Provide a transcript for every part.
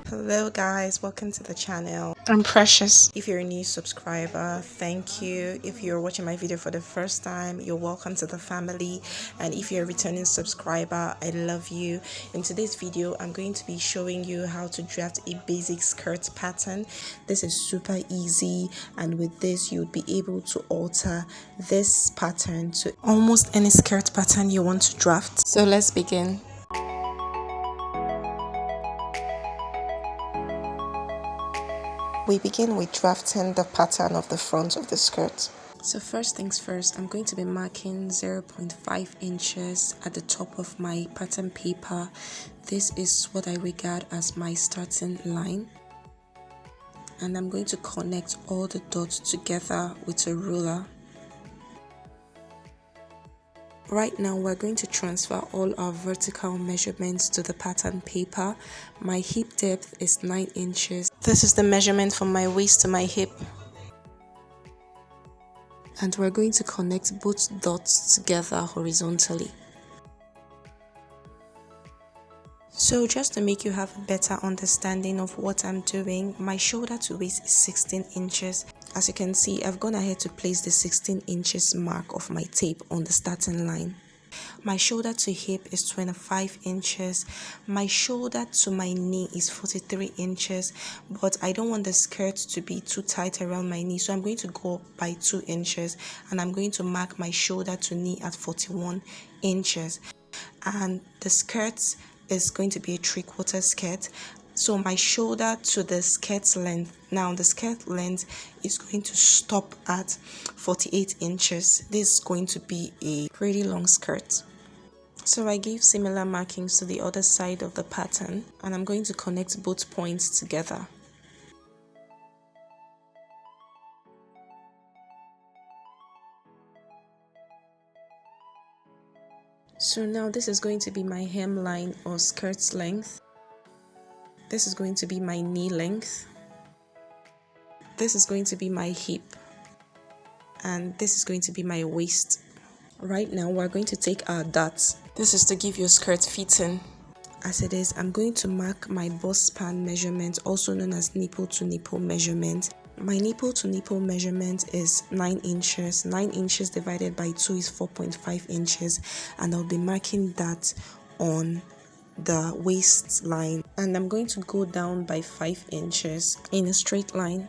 Hello guys, welcome to the channel. I'm Precious. If you're a new subscriber, thank you. If you're watching my video for the first time, you're welcome to the family. And if you're a returning subscriber, I love you. In today's video, I'm going to be showing you how to draft a basic skirt pattern. This is super easy, and with this you'll be able to alter this pattern to almost any skirt pattern you want to draft. So let's begin. We begin with drafting the pattern of the front of the skirt. So first things first, I'm going to be marking 0.5 inches at the top of my pattern paper. This is what I regard as my starting line. And I'm going to connect all the dots together with a ruler. Right now, we're going to transfer all our vertical measurements to the pattern paper. My hip depth is 9 inches. This is the measurement from my waist to my hip. And we're going to connect both dots together horizontally. So just to make you have a better understanding of what I'm doing, my shoulder to waist is 16 inches. As you can see, I've gone ahead to place the 16 inches mark of my tape on the starting line. My shoulder to hip is 25 inches. My shoulder to my knee is 43 inches, but I don't want the skirt to be too tight around my knee, so I'm going to go up by 2 inches, and I'm going to mark my shoulder to knee at 41 inches. And the skirt is going to be a 3/4 skirt. So my shoulder to the skirt length, now the skirt length is going to stop at 48 inches. This is going to be a pretty long skirt. So I gave similar markings to the other side of the pattern, and I'm going to connect both points together. So now this is going to be my hemline or skirt length. This is going to be my knee length. This is going to be my hip. And this is going to be my waist. Right now we're going to take our dots. This is to give your skirt fitting. As it is, I'm going to mark my bust span measurement, also known as nipple to nipple measurement. My nipple to nipple measurement is 9 inches. 9 inches divided by 2 is 4.5 inches, and I'll be marking that on the waistline, and I'm going to go down by 5 inches in a straight line.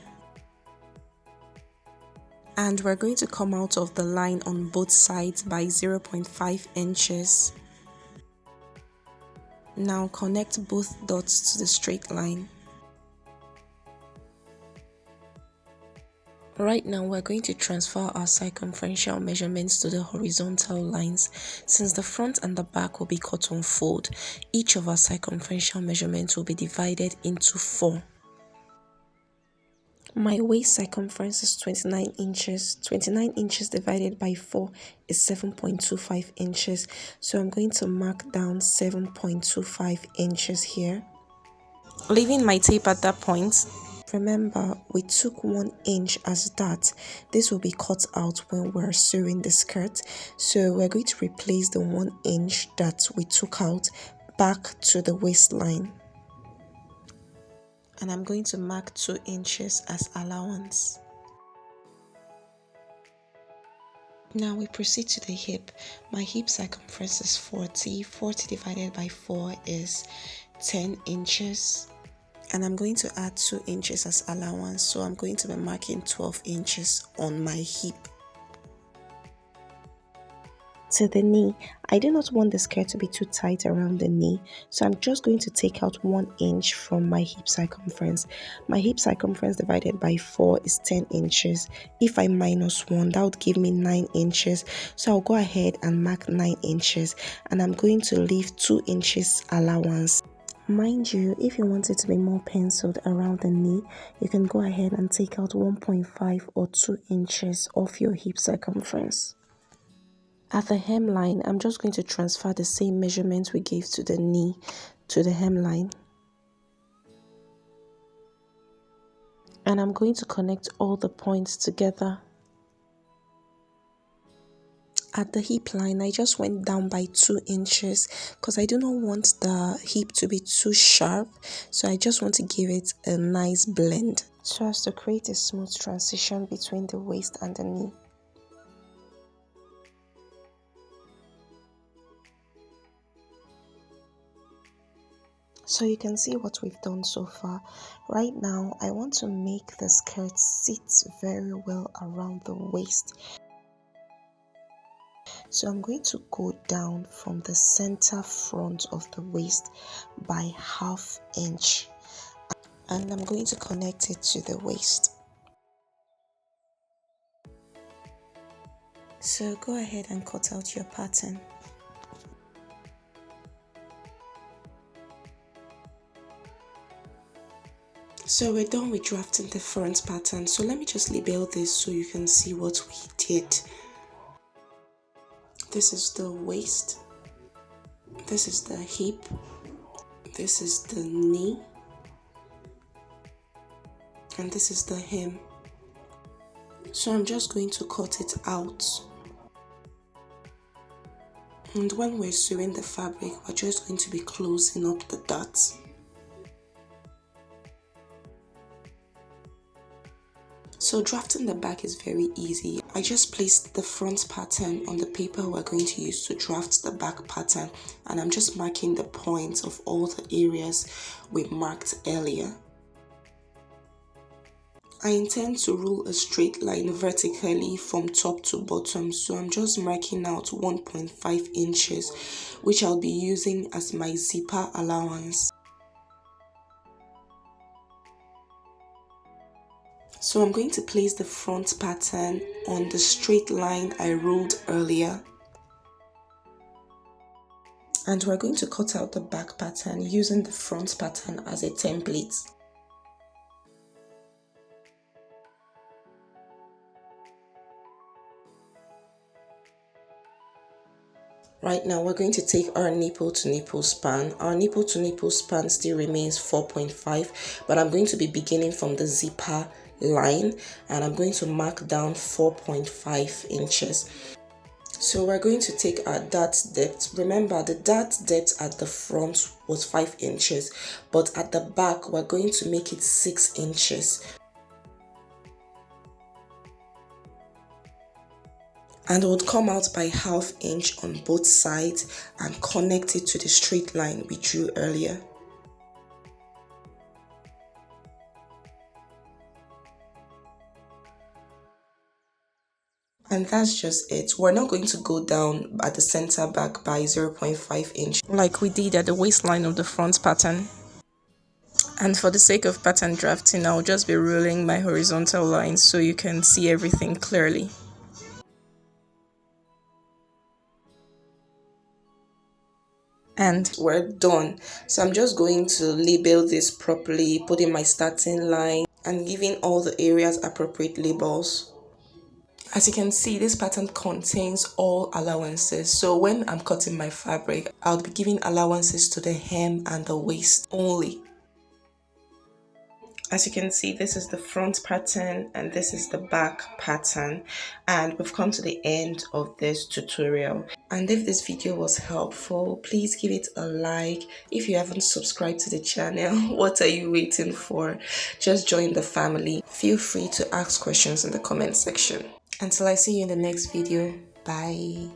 And we're going to come out of the line on both sides by 0.5 inches. Now connect both dots to the straight line. Right now we're going to transfer our circumferential measurements to the horizontal lines. Since the front and the back will be cut on fold, each of our circumferential measurements will be divided into 4. My waist circumference is 29 inches. 29 inches divided by 4 is 7.25 inches. So I'm going to mark down 7.25 inches here. Leaving my tape at that point. Remember, we took 1 inch as that. This will be cut out when we're sewing the skirt. So we're going to replace the 1 inch that we took out back to the waistline. And I'm going to mark 2 inches as allowance. Now we proceed to the hip. My hip circumference is 40. 40 divided by 4 is 10 inches. And I'm going to add 2 inches as allowance, so I'm going to be marking 12 inches on my hip. To the knee, I do not want the skirt to be too tight around the knee, so I'm just going to take out 1 inch from my hip circumference. My hip circumference divided by 4 is 10 inches. If I minus 1, that would give me 9 inches. So I'll go ahead and mark 9 inches, and I'm going to leave 2 inches allowance. Mind you, if you want it to be more penciled around the knee, you can go ahead and take out 1.5 or 2 inches off your hip circumference. At the hemline, I'm just going to transfer the same measurements we gave to the knee to the hemline. And I'm going to connect all the points together. At the hip line, I just went down by 2 inches because I do not want the hip to be too sharp, so I just want to give it a nice blend so as to create a smooth transition between the waist and the knee. So you can see what we've done so far. Right now, I want to make the skirt sit very well around the waist. So I'm going to go down from the center front of the waist by 1/2 inch. And I'm going to connect it to the waist. So go ahead and cut out your pattern. So we're done with drafting the front pattern. So let me just label this so you can see what we did. This is the waist. This is the hip. This is the knee. And this is the hem. So I'm just going to cut it out. And when we're sewing the fabric, we're just going to be closing up the dots. So drafting the back is very easy. I just placed the front pattern on the paper we're going to use to draft the back pattern, and I'm just marking the points of all the areas we marked earlier. I intend to rule a straight line vertically from top to bottom, so I'm just marking out 1.5 inches, which I'll be using as my zipper allowance. So I'm going to place the front pattern on the straight line I ruled earlier. And we're going to cut out the back pattern using the front pattern as a template. Right now, we're going to take our nipple to nipple span. Our nipple to nipple span still remains 4.5, but I'm going to be beginning from the zipper line, and I'm going to mark down 4.5 inches. So we're going to take our dart depth. Remember, the dart depth at the front was 5 inches, but at the back, we're going to make it 6 inches. And it would come out by 1/2 inch on both sides and connect it to the straight line we drew earlier. And that's just it. We're not going to go down at the center back by 0.5 inch like we did at the waistline of the front pattern. And for the sake of pattern drafting, I'll just be ruling my horizontal lines so you can see everything clearly. And we're done. So I'm just going to label this properly, putting my starting line and giving all the areas appropriate labels. As you can see, this pattern contains all allowances. So when I'm cutting my fabric, I'll be giving allowances to the hem and the waist only. As you can see, this is the front pattern and this is the back pattern, and we've come to the end of this tutorial. And if this video was helpful, please give it a like. If you haven't subscribed to the channel, what are you waiting for? Just join the family. Feel free to ask questions in the comment section. Until I see you in the next video, bye.